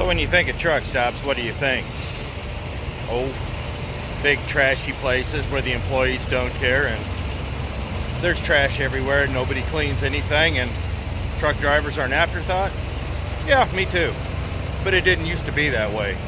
So when you think of truck stops, what do you think? Oh, big trashy places where the employees don't care, and there's trash everywhere, nobody cleans anything, and truck drivers are an afterthought? Yeah, me too. But it didn't used to be that way.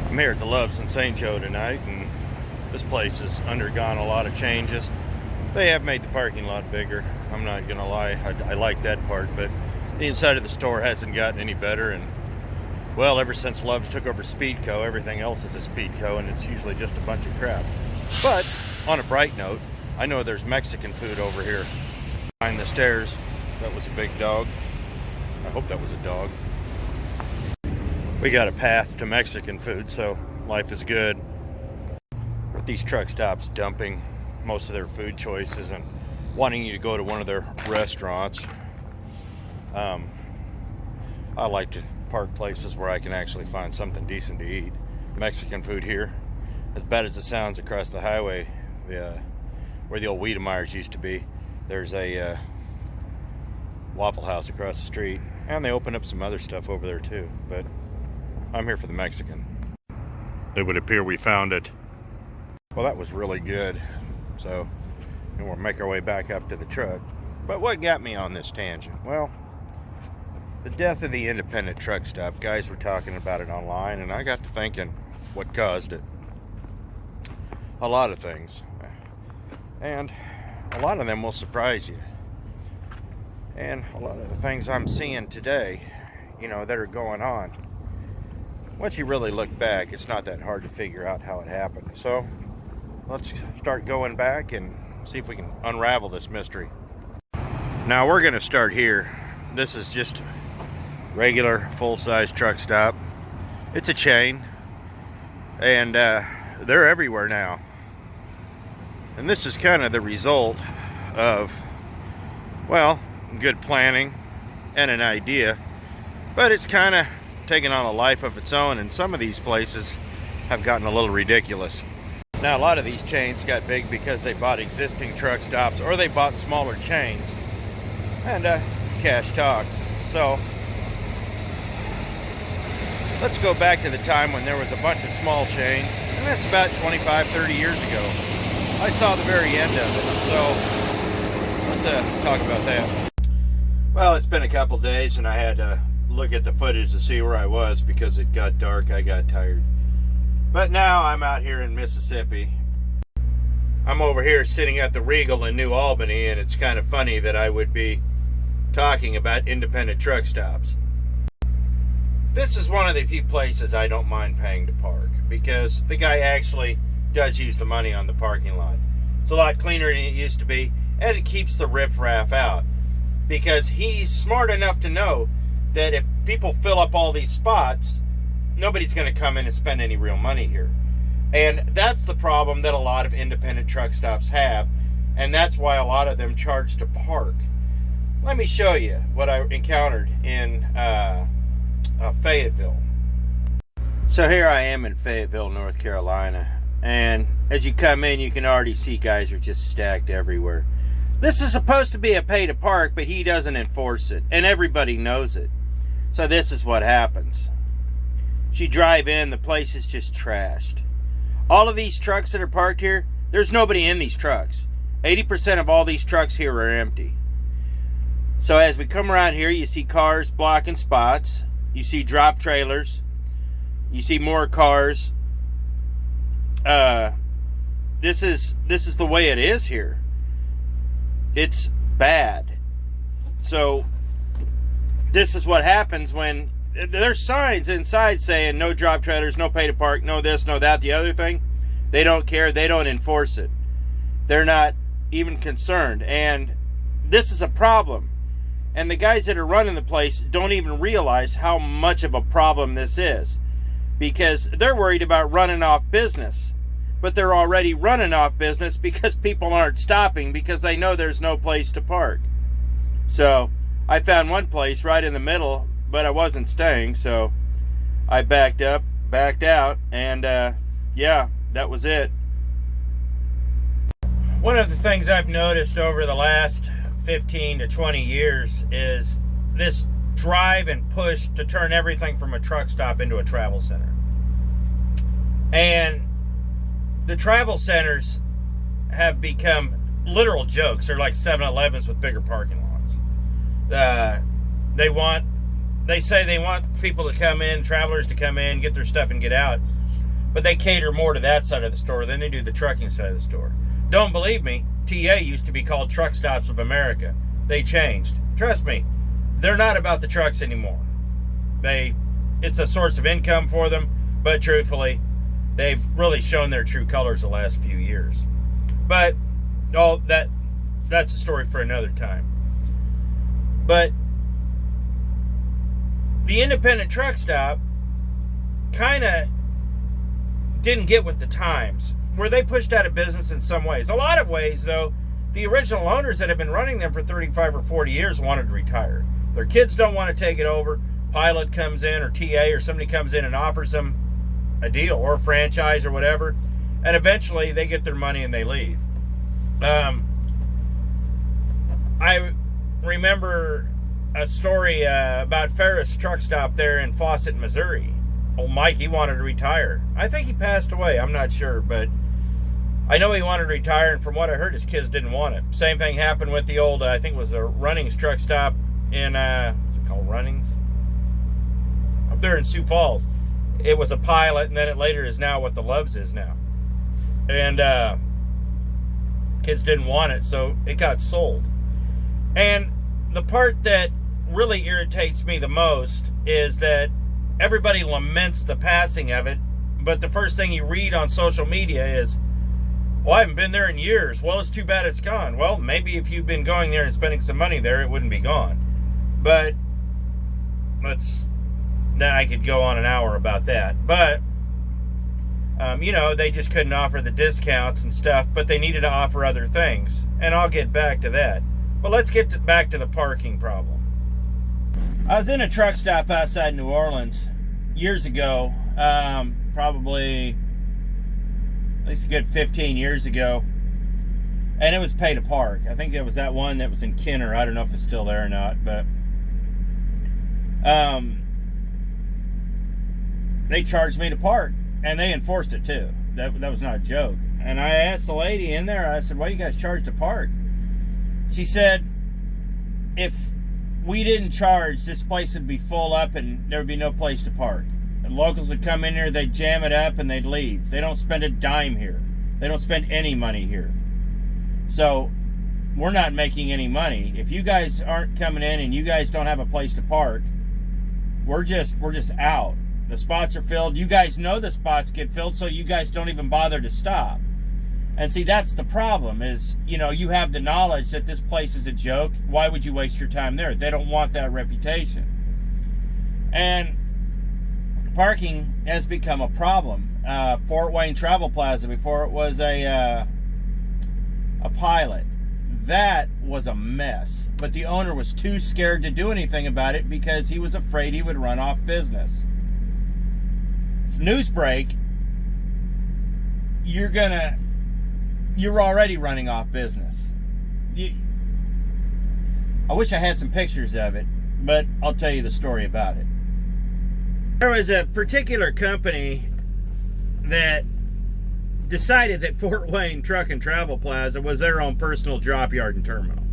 I'm here at the Loves in St. Joe tonight, and this place has undergone a lot of changes. They have made the parking lot bigger. I'm not gonna lie, I like that part, but the inside of the store hasn't gotten any better. And well, ever since Loves took over Speedco, everything else is a Speedco, and it's usually just a bunch of crap. But on a bright note, I know there's Mexican food over here behind the stairs. That was a big dog. I hope that was a dog. We got a path to Mexican food, so life is good. But these truck stops dumping most of their food choices and wanting you to go to one of their restaurants. I like to park places where I can actually find something decent to eat. Mexican food here, as bad as it sounds, across the highway, where the old Wiedemeyer's used to be, there's a Waffle House across the street, and they open up some other stuff over there too, but I'm here for the Mexican. It would appear we found it. Well, that was really good. So, and we'll make our way back up to the truck. But what got me on this tangent? Well, the death of the independent truck stop. Guys were talking about it online, and I got to thinking what caused it. A lot of things. And a lot of them will surprise you. And a lot of the things I'm seeing today, you know, that are going on, once you really look back, it's not that hard to figure out how it happened. So let's start going back and see if we can unravel this mystery. Now we're going to start here. This is just regular full-size truck stop. It's a chain, and they're everywhere now. And this is kind of the result of, well, good planning and an idea, but it's kind of taken on a life of its own, and some of these places have gotten a little ridiculous. Now, a lot of these chains got big because they bought existing truck stops, or they bought smaller chains, and cash talks. So let's go back to the time when there was a bunch of small chains, and that's about 25-30 years ago. I saw the very end of it, so let's talk about that. Well, it's been a couple days, and I had to look at the footage to see where I was because it got dark. I got tired. But now I'm out here in Mississippi. I'm over here sitting at the Regal in New Albany, and it's kind of funny that I would be talking about independent truck stops. This is one of the few places I don't mind paying to park, because the guy actually does use the money on the parking lot. It's a lot cleaner than it used to be, and it keeps the riffraff out, because he's smart enough to know that if people fill up all these spots, nobody's going to come in and spend any real money here. And that's the problem that a lot of independent truck stops have, and that's why a lot of them charge to park. Let me show you what I encountered in Fayetteville. So here I am in Fayetteville, North Carolina, and as you come in, you can already see guys are just stacked everywhere. This is supposed to be a pay to park, but he doesn't enforce it, and everybody knows it. So this is what happens. You drive in, the place is just trashed. All of these trucks that are parked here, there's nobody in these trucks. 80% of all these trucks here are empty. So as we come around here, you see cars blocking spots. You see drop trailers. You see more cars. This is the way it is here. It's bad. So this is what happens when there's signs inside saying no drop trailers, no pay to park, no this, no that, the other thing. They don't care. They don't enforce it. They're not even concerned. And this is a problem. And the guys that are running the place don't even realize how much of a problem this is, because they're worried about running off business. but they're already running off business because people aren't stopping because they know there's no place to park. So I found one place right in the middle, but I wasn't staying, so I backed up, backed out, and yeah, that was it. One of the things I've noticed over the last 15 to 20 years is this drive and push to turn everything from a truck stop into a travel center. And the travel centers have become literal jokes. They're like 7-Elevens with bigger parking lots. They say they want people to come in, travelers to come in, get their stuff and get out, but they cater more to that side of the store than they do the trucking side of the store. Don't believe me, TA used to be called Truck Stops of America. They changed. Trust me, they're not about the trucks anymore. It's a source of income for them, but truthfully, they've really shown their true colors the last few years. But that's a story for another time. But the independent truck stop kind of didn't get with the times, where they pushed out of business in some ways. A lot of ways, though, the original owners that have been running them for 35 or 40 years wanted to retire. Their kids don't want to take it over. Pilot comes in, or TA, or somebody comes in and offers them a deal, or a franchise, or whatever, and eventually they get their money and they leave. I remember a story about Ferris Truck Stop there in Fawcett, Missouri. Old Mike, he wanted to retire. I think he passed away. I'm not sure, but I know he wanted to retire, and from what I heard, his kids didn't want it. Same thing happened with the old, I think it was the Runnings Truck Stop in, what's it called, Runnings? Up there in Sioux Falls. It was a Pilot, and then it later is now what the Loves is now. And kids didn't want it, so it got sold. And the part that really irritates me the most is that everybody laments the passing of it, but the first thing you read on social media is, well, I haven't been there in years. Well, it's too bad it's gone. Well, maybe if you'd been going there and spending some money there, it wouldn't be gone. But I could go on an hour about that. But, you know, they just couldn't offer the discounts and stuff, but they needed to offer other things. And I'll get back to that. But let's get back to the parking problem. I was in a truck stop outside New Orleans years ago, probably at least a good 15 years ago, and it was pay to park. I think it was that one that was in Kenner. I don't know if it's still there or not, but they charged me to park, and they enforced it too. That was not a joke. And I asked the lady in there, I said, why do you guys charge to park? She said, if we didn't charge, this place would be full up and there would be no place to park. And locals would come in here, they'd jam it up, and they'd leave. They don't spend a dime here. They don't spend any money here. So we're not making any money. If you guys aren't coming in and you guys don't have a place to park, we're just out. The spots are filled. You guys know the spots get filled, so you guys don't even bother to stop. And see, that's the problem is, you know, you have the knowledge that this place is a joke. Why would you waste your time there? They don't want that reputation. And parking has become a problem. Fort Wayne Travel Plaza, before it was a Pilot, that was a mess. But the owner was too scared to do anything about it because he was afraid he would run off business. Newsbreak, you're already running off business. I wish I had some pictures of it, but I'll tell you the story about it. There was a particular company that decided that Fort Wayne Truck and Travel Plaza was their own personal drop yard and terminal.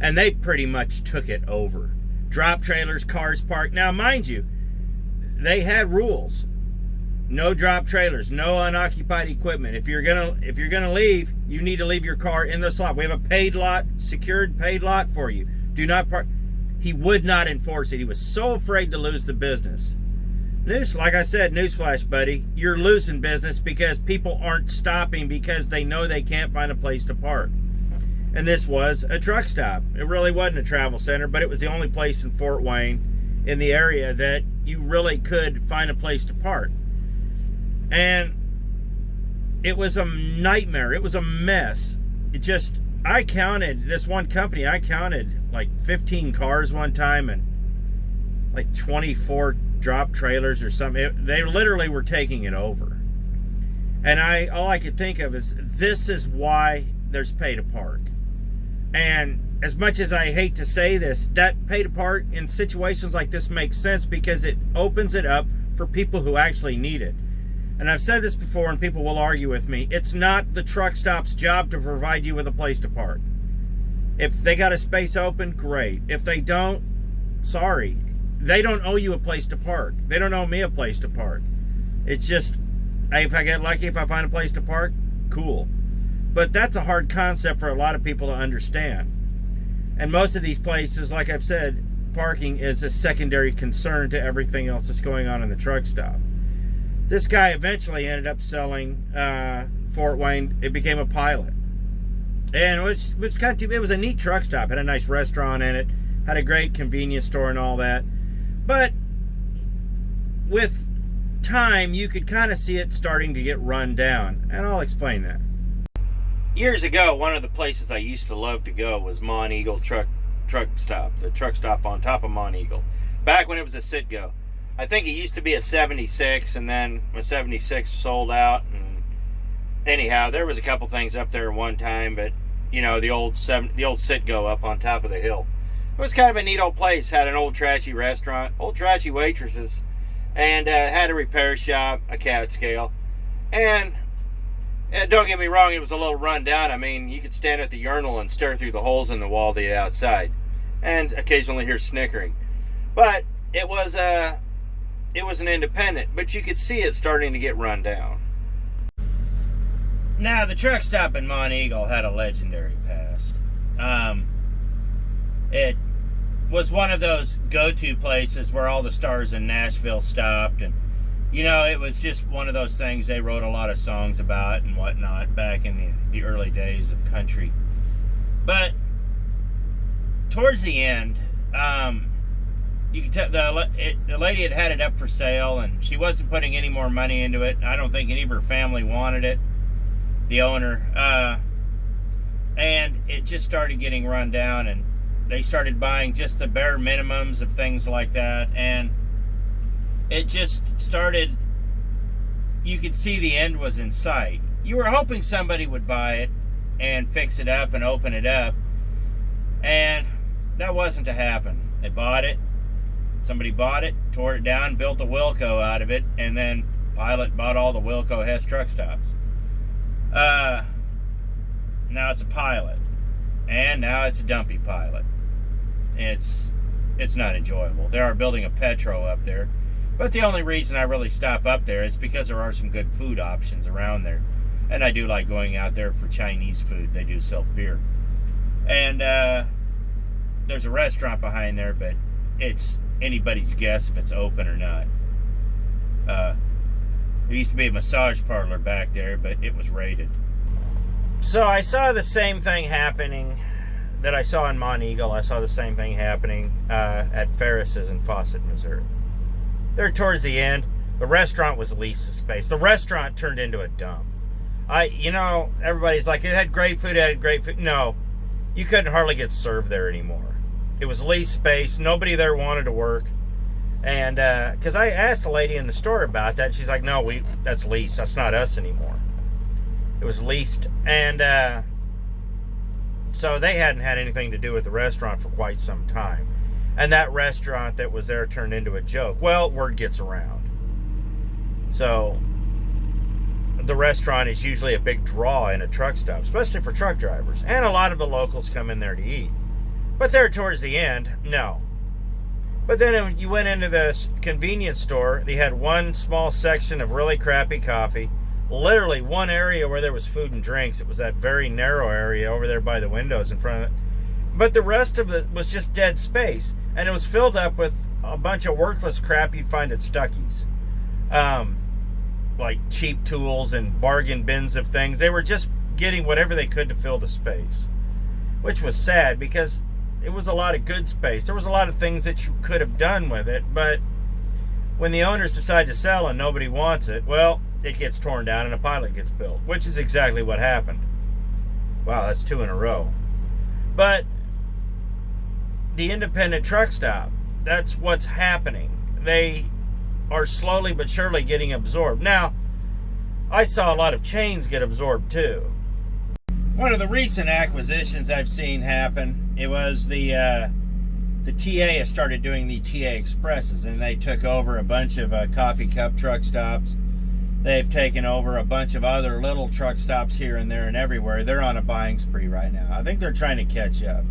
And they pretty much took it over. Drop trailers, cars parked. Now, mind you, they had rules. No drop trailers, no unoccupied equipment. If you're gonna leave, you need to leave your car in the slot. We have a paid lot, secured paid lot for you. Do not park. He would not enforce it. He was so afraid to lose the business. Like I said, newsflash, buddy, you're losing business because people aren't stopping because they know they can't find a place to park. And this was a truck stop. It really wasn't a travel center, but it was the only place in Fort Wayne in the area that you really could find a place to park. And it was a nightmare. It was a mess. I counted, this one company, I counted like 15 cars one time and like 24 drop trailers or something. They literally were taking it over. And all I could think of is, this is why there's pay to park. And as much as I hate to say this, that pay to park in situations like this makes sense, because it opens it up for people who actually need it. And I've said this before, and people will argue with me. It's not the truck stop's job to provide you with a place to park. If they got a space open, great. If they don't, sorry. They don't owe you a place to park. They don't owe me a place to park. It's just, if I get lucky, if I find a place to park, cool. But that's a hard concept for a lot of people to understand. And most of these places, like I've said, parking is a secondary concern to everything else that's going on in the truck stop. This guy eventually ended up selling Fort Wayne. It became a Pilot. And it was a neat truck stop. Had a nice restaurant in it. Had a great convenience store and all that. But with time, you could kind of see it starting to get run down. And I'll explain that. Years ago, one of the places I used to love to go was Monteagle Truck Stop. The truck stop on top of Monteagle. Back when it was a Citgo. I think it used to be a 76, and then when 76 sold out, and anyhow, there was a couple things up there one time, but you know, the old Citgo up on top of the hill. It was kind of a neat old place. Had an old trashy restaurant, old trashy waitresses, and had a repair shop, a cat scale, and don't get me wrong, it was a little run down. I mean, you could stand at the urinal and stare through the holes in the wall to the outside, and occasionally hear snickering. But it was an independent, but you could see it starting to get run down. Now, the truck stop in Monteagle had a legendary past. It was one of those go-to places where all the stars in Nashville stopped, and you know, it was just one of those things they wrote a lot of songs about and whatnot back in the early days of country. But towards the end, you could tell the lady had it up for sale, and she wasn't putting any more money into it. I don't think any of her family wanted it, the owner. And it just started getting run down, and they started buying just the bare minimums of things like that, and it just started, you could see the end was in sight. You were hoping somebody would buy it and fix it up and open it up, and that wasn't to happen. They bought it, somebody bought it, tore it down, built a Wilco out of it, and then Pilot bought all the Wilco Hess truck stops. Now it's a Pilot, and now it's a dumpy Pilot. It's not enjoyable. They are building a Petro up there. But the only reason I really stop up there is because there are some good food options around there. And I do like going out there for Chinese food. They do sell beer. And there's a restaurant behind there, but it's anybody's guess if it's open or not. There used to be a massage parlor back there, but it was raided. So I saw the same thing happening that I saw in Monteagle. I saw the same thing happening at Ferris's in Fawcett, Missouri. There towards the end, the restaurant was leased to space. The restaurant turned into a dump. You know, everybody's like, it had great food, No, you couldn't hardly get served there anymore. It was leased space. Nobody there wanted to work. And, because I asked the lady in the store about that, she's like, no, that's leased. That's not us anymore. It was leased. And, so they hadn't had anything to do with the restaurant for quite some time. And that restaurant that was there turned into a joke. Well, word gets around. So, the restaurant is usually a big draw in a truck stop, especially for truck drivers. And a lot of the locals come in there to eat. But there towards the end, no. But then when you went into the convenience store, they had one small section of really crappy coffee. Literally one area where there was food and drinks. It was that very narrow area over there by the windows in front of it. But the rest of it was just dead space. And it was filled up with a bunch of worthless crap you'd find at Stuckey's. Like cheap tools and bargain bins of things. They were just getting whatever they could to fill the space. Which was sad because it was a lot of good space. There was a lot of things that you could have done with it. But when the owners decide to sell and nobody wants it, well, it gets torn down and a pilot gets built, which is exactly what happened. Wow, that's 2 in a row. But the independent truck stop, that's what's happening. They are slowly but surely getting absorbed. Now, I saw a lot of chains get absorbed too. One of the recent acquisitions I've seen happen, it was the TA has started doing the TA Expresses, and they took over a bunch of coffee cup truck stops. They've taken over a bunch of other little truck stops here and there and everywhere. They're on a buying spree right now. I think they're trying to catch up.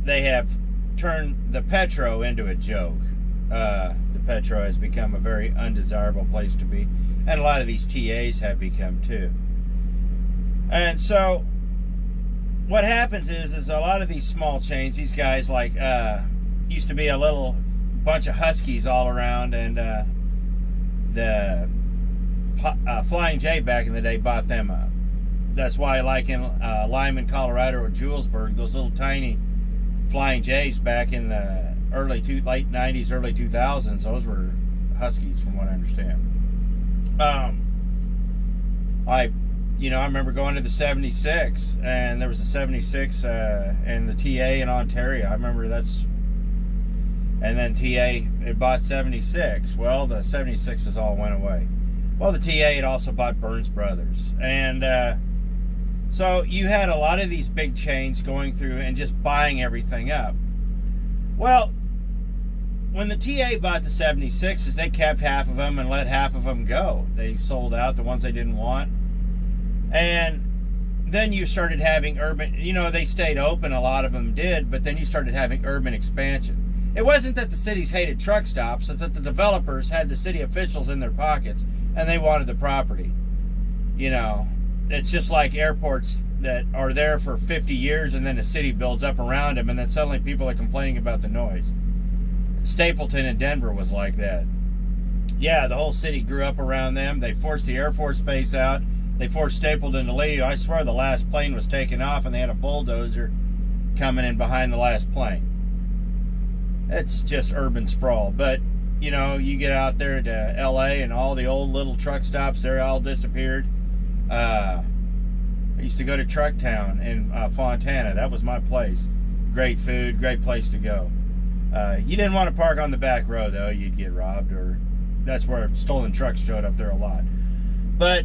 They have turned the Petro into a joke. The Petro has become a very undesirable place to be, and a lot of these TAs have become too. And so what happens is a lot of these small chains, these guys like used to be a little bunch of Huskies all around, and the Flying J back in the day bought them up. That's why, like in Lyman, Colorado, or Julesburg, those little tiny Flying J's back in the late 90s, early 2000s, those were Huskies from what I understand. I remember going to the 76, and there was a 76 and the TA in Ontario. I remember and then TA had bought 76. Well, the 76s all went away. Well, the TA had also bought Burns Brothers. And so you had a lot of these big chains going through and just buying everything up. Well, when the TA bought the 76s, they kept half of them and let half of them go. They sold out the ones they didn't want. And then you started having urban, they stayed open, a lot of them did, but then you started having urban expansion. It wasn't that the cities hated truck stops, it's that the developers had the city officials in their pockets and they wanted the property. It's just like airports that are there for 50 years and then the city builds up around them, and then suddenly people are complaining about the noise. Stapleton in Denver was like that. Yeah, the whole city grew up around them. They forced the Air Force Base out. They forced Stapleton to leave. I swear the last plane was taking off and they had a bulldozer coming in behind the last plane. It's just urban sprawl. But, you get out there to LA and all the old little truck stops, they're all disappeared. I used to go to Trucktown in Fontana. That was my place. Great food, great place to go. You didn't want to park on the back row, though. You'd get robbed, or that's where stolen trucks showed up there a lot. But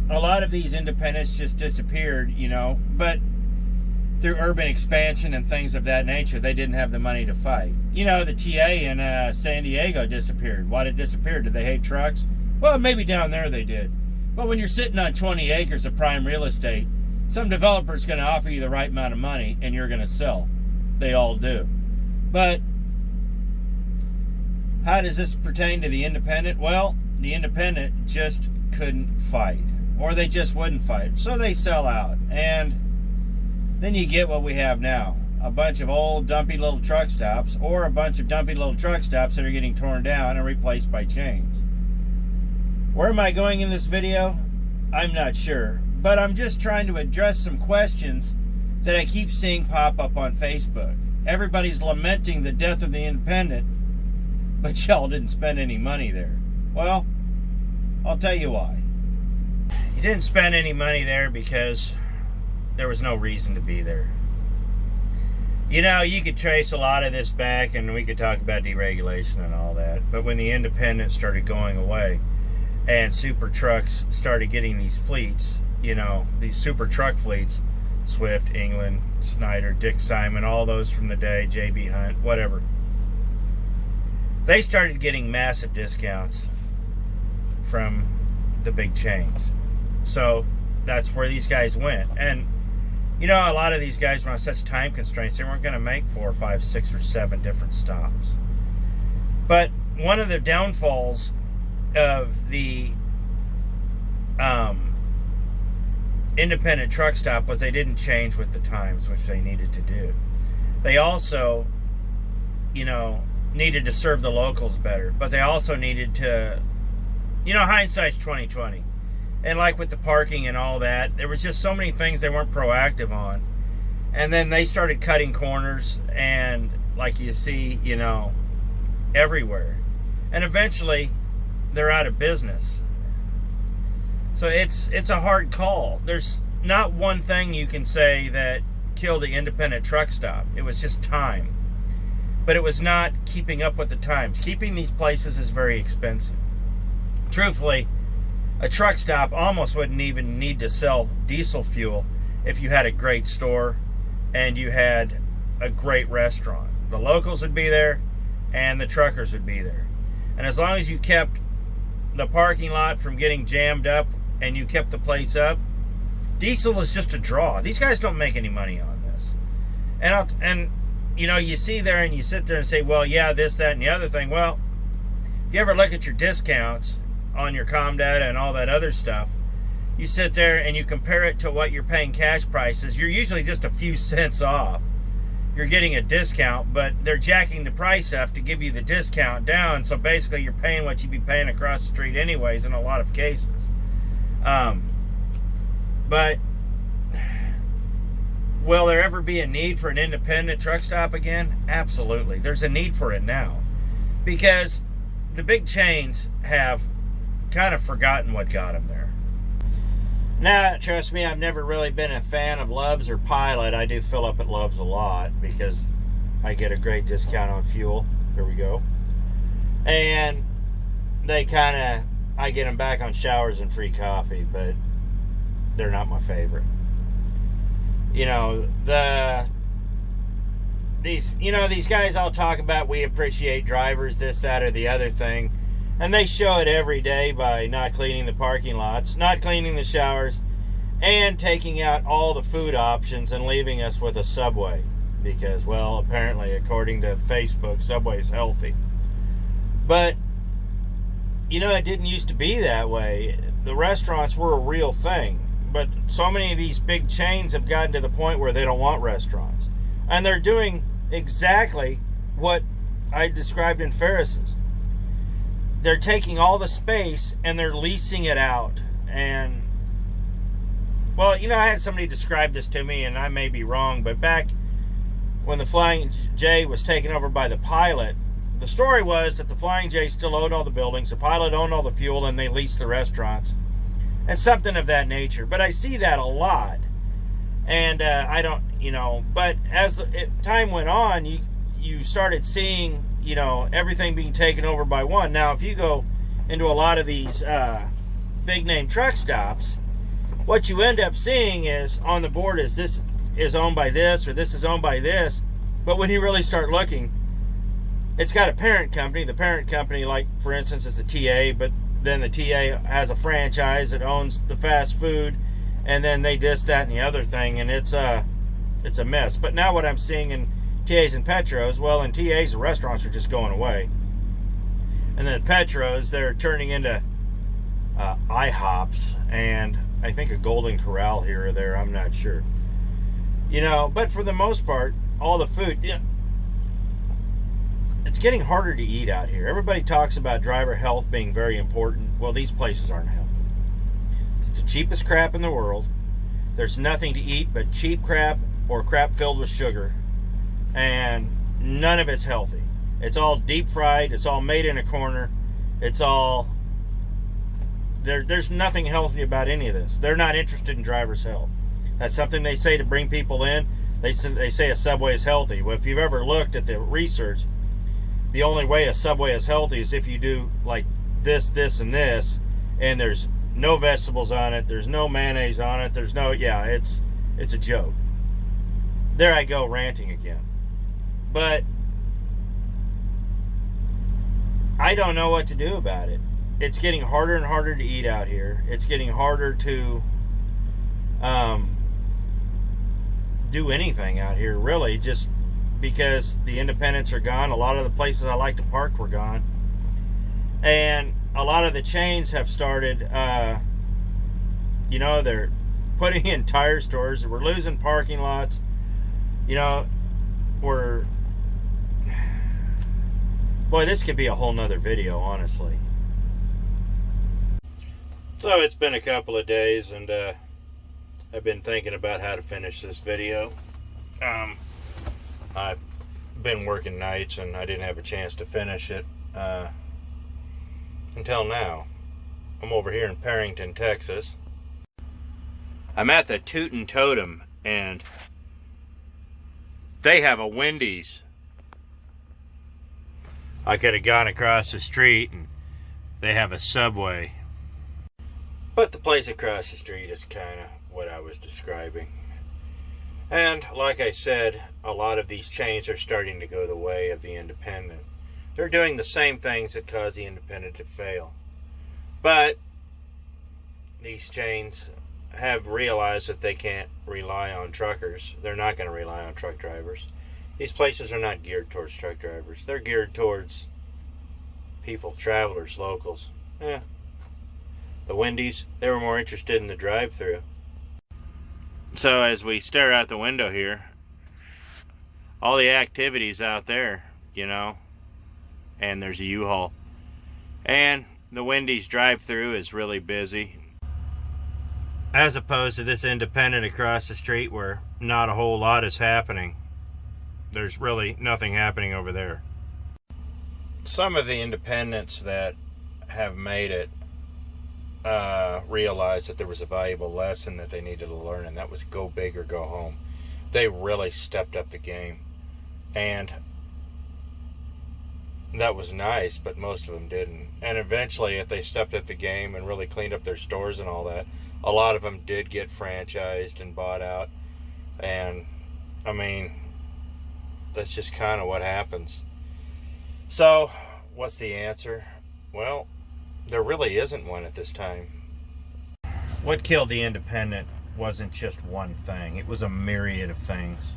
a lot of these independents just disappeared, but through urban expansion and things of that nature, they didn't have the money to fight. The TA in San Diego disappeared. Why did it disappear? Did they hate trucks? Well, maybe down there they did. But when you're sitting on 20 acres of prime real estate, some developer's going to offer you the right amount of money and you're going to sell. They all do. But how does this pertain to the independent? Well, the independent just couldn't fight, or they just wouldn't fight, so they sell out. And then you get what we have now, a bunch of old dumpy little truck stops, or a bunch of dumpy little truck stops that are getting torn down and replaced by chains. Where am I going in this video? I'm not sure, but I'm just trying to address some questions that I keep seeing pop up on Facebook. Everybody's lamenting the death of the independent, but y'all didn't spend any money there. Well, I'll tell you why. You didn't spend any money there because there was no reason to be there. You could trace a lot of this back, and we could talk about deregulation and all that, but when the independents started going away and super trucks started getting these fleets, these super truck fleets, Swift, England, Snyder, Dick Simon, all those from the day, J.B. Hunt, whatever, they started getting massive discounts from the big chains. So that's where these guys went. And a lot of these guys were on such time constraints, they weren't going to make 4 or 5, 6 or 7 different stops. But one of the downfalls of the independent truck stop was they didn't change with the times, which they needed to do. They also, needed to serve the locals better, but they also needed to, hindsight's 20/20. And like with the parking and all that, there was just so many things they weren't proactive on. And then they started cutting corners, and like you see, everywhere. And eventually, they're out of business. So it's a hard call. There's not one thing you can say that killed the independent truck stop. It was just time. But it was not keeping up with the times. Keeping these places is very expensive. Truthfully, a truck stop almost wouldn't even need to sell diesel fuel if you had a great store and you had a great restaurant. The locals would be there and the truckers would be there. And as long as you kept the parking lot from getting jammed up and you kept the place up, diesel is just a draw. These guys don't make any money on this. And you know, you see there and you sit there and say, well, yeah, this, that, and the other thing. Well, if you ever look at your discounts on your ComData and all that other stuff, you sit there and you compare it to what you're paying cash prices, you're usually just a few cents off. You're getting a discount, but they're jacking the price up to give you the discount down, so basically you're paying what you'd be paying across the street anyways in a lot of cases. But will there ever be a need for an independent truck stop again? Absolutely. There's a need for it now, because the big chains have kind of forgotten what got them there. Now, trust me, I've never really been a fan of Love's or Pilot. I do fill up at Love's a lot because I get a great discount on fuel. There we go. And they kind of, I get them back on showers and free coffee, but they're not my favorite. You know, these guys all talk about we appreciate drivers, this, that, or the other thing. And they show it every day by not cleaning the parking lots, not cleaning the showers, and taking out all the food options and leaving us with a Subway. Because, well, apparently, according to Facebook, Subway's healthy. But, you know, it didn't used to be that way. The restaurants were a real thing. But so many of these big chains have gotten to the point where they don't want restaurants. And they're doing exactly what I described in Ferris's. They're taking all the space and they're leasing it out. And, well, you know, I had somebody describe this to me, and I may be wrong, but back when the Flying J was taken over by the Pilot, the story was that the Flying J still owned all the buildings, the Pilot owned all the fuel, and they leased the restaurants. And something of that nature. But I see that a lot. And I don't, you know, but as time went on, you started seeing, you know, everything being taken over by one. Now, if you go into a lot of these big name truck stops, what you end up seeing is on the board is this is owned by this or this is owned by this. But when you really start looking, it's got a parent company. The parent company, like, for instance, is the TA, but then the TA has a franchise that owns the fast food, and then they this, that, and the other thing, and it's a mess. But now what I'm seeing in TAs and Petros, well, in TAs, the restaurants are just going away. And then Petros, they're turning into IHOPs, and I think a Golden Corral here or there, I'm not sure. You know, but for the most part, all the food, you know, it's getting harder to eat out here. Everybody talks about driver health being very important. Well, these places aren't helping. It's the cheapest crap in the world. There's nothing to eat but cheap crap or crap filled with sugar. And none of it's healthy. It's all deep fried. It's all made in a corner. It's all... There's nothing healthy about any of this. They're not interested in driver's health. That's something they say to bring people in. They say a Subway is healthy. Well, if you've ever looked at the research, the only way a Subway is healthy is if you do like this, this, and this, and there's no vegetables on it, there's no mayonnaise on it, there's no, yeah, it's a joke. There I go ranting again. But I don't know what to do about it. It's getting harder and harder to eat out here. It's getting harder to do anything out here, really, just because the independents are gone. A lot of the places I like to park were gone. And a lot of the chains have started, you know, they're putting in tire stores. We're losing parking lots. You know, boy, this could be a whole nother video, honestly. So it's been a couple of days, and I've been thinking about how to finish this video. I've been working nights and I didn't have a chance to finish it. until now. I'm over here in Perrington, Texas. I'm at the Tootin' Totem, and they have a Wendy's. I could have gone across the street, and they have a Subway. But the place across the street is kind of what I was describing. And like I said, a lot of these chains are starting to go the way of the independent. They're doing the same things that cause the independent to fail. But these chains have realized that they can't rely on truckers. They're not going to rely on truck drivers. These places are not geared towards truck drivers. They're geared towards people, travelers, locals. Yeah. The Wendy's, they were more interested in the drive-thru. So as we stare out the window here, all the activities out there, you know, and there's a U-Haul. And the Wendy's drive-thru is really busy. As opposed to this independent across the street where not a whole lot is happening. There's really nothing happening over there. Some of the independents that have made it realized that there was a valuable lesson that they needed to learn, and that was go big or go home. They really stepped up the game, and that was nice, but most of them didn't. And eventually, if they stepped up the game and really cleaned up their stores and all that, a lot of them did get franchised and bought out. And I mean, that's just kind of what happens. So what's the answer? Well, there really isn't one at this time. What killed the independent wasn't just one thing. It was a myriad of things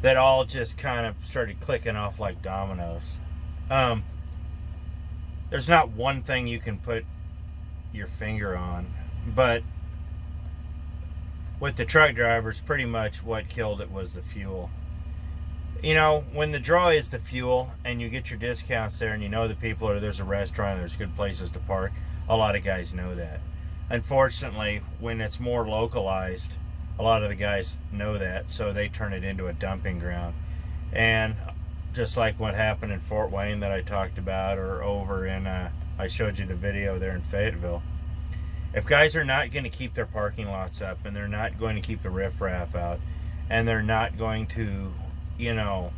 that all just kind of started clicking off like dominoes. There's not one thing you can put your finger on, but with the truck drivers, pretty much what killed it was the fuel. You know, when the draw is the fuel and you get your discounts there and you know the people, or there's a restaurant, there's good places to park, a lot of guys know that. Unfortunately, when it's more localized, a lot of the guys know that, so they turn it into a dumping ground. And just like what happened in Fort Wayne that I talked about, or over in, I showed you the video there in Fayetteville. If guys are not going to keep their parking lots up, and they're not going to keep the riffraff out, and they're not going to, you know,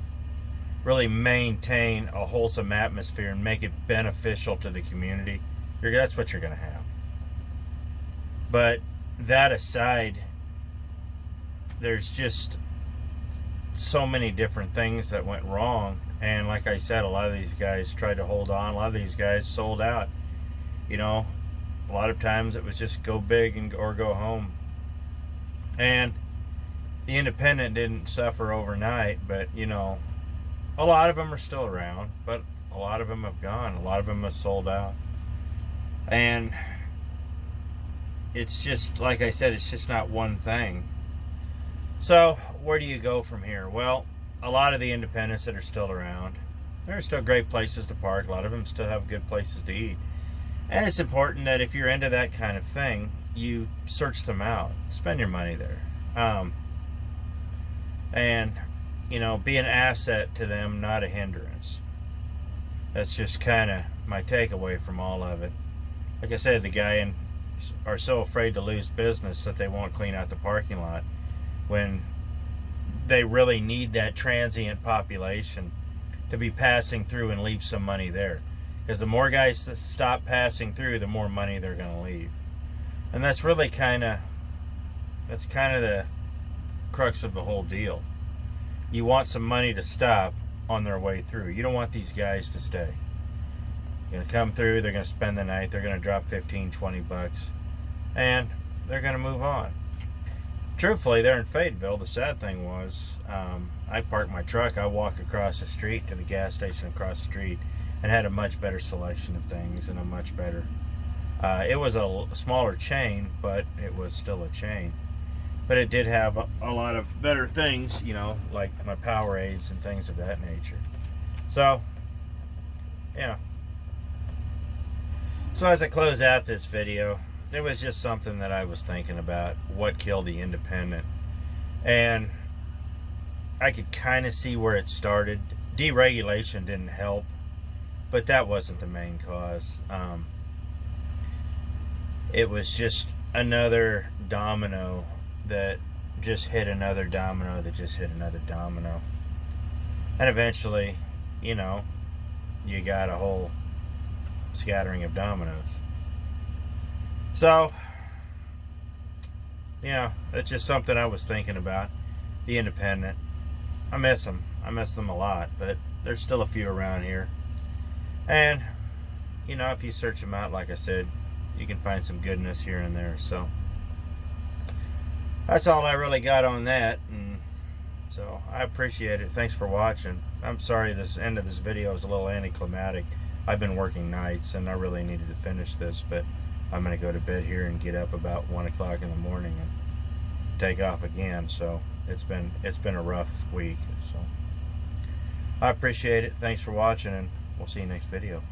really maintain a wholesome atmosphere and make it beneficial to the community, that's what you're going to have. But that aside, there's just so many different things that went wrong. And like I said, a lot of these guys tried to hold on. A lot of these guys sold out. You know, a lot of times it was just go big or go home. And the independent didn't suffer overnight, but you know, a lot of them are still around, but a lot of them have gone. A lot of them have sold out. And it's just, like I said, it's just not one thing. So where do you go from here? Well, a lot of the independents that are still around, there are still great places to park. A lot of them still have good places to eat. And it's important that if you're into that kind of thing, you search them out. Spend your money there. And, you know, be an asset to them, not a hindrance. That's just kind of my takeaway from all of it. Like I said, the guy are so afraid to lose business that they won't clean out the parking lot when they really need that transient population to be passing through and leave some money there. Because the more guys that stop passing through, the more money they're going to leave. And that's really kind of the crux of the whole deal. You want some money to stop on their way through. You don't want these guys to stay. They're going to come through, they're going to spend the night, they're going to drop 15, 20 bucks, and they're going to move on. Truthfully, there in Fayetteville, the sad thing was, I parked my truck, I walk across the street to the gas station across the street, and had a much better selection of things, and a much better, it was a smaller chain, but it was still a chain. But it did have a lot of better things, you know, like my Powerades and things of that nature. So, yeah. So as I close out this video, it was just something that I was thinking about, what killed the independent. And I could kind of see where it started. Deregulation didn't help, but that wasn't the main cause. it was just another domino that just hit another domino that just hit another domino. And eventually, you know, you got a whole scattering of dominoes. So, yeah, it's just something I was thinking about. The independent. I miss them. I miss them a lot, but there's still a few around here. And, you know, if you search them out, like I said, you can find some goodness here and there. So, that's all I really got on that. And so, I appreciate it. Thanks for watching. I'm sorry this end of this video is a little anticlimactic. I've been working nights, and I really needed to finish this, but I'm going to go to bed here and get up about 1 o'clock in the morning and take off again. So it's been a rough week. So I appreciate it. Thanks for watching, and we'll see you next video.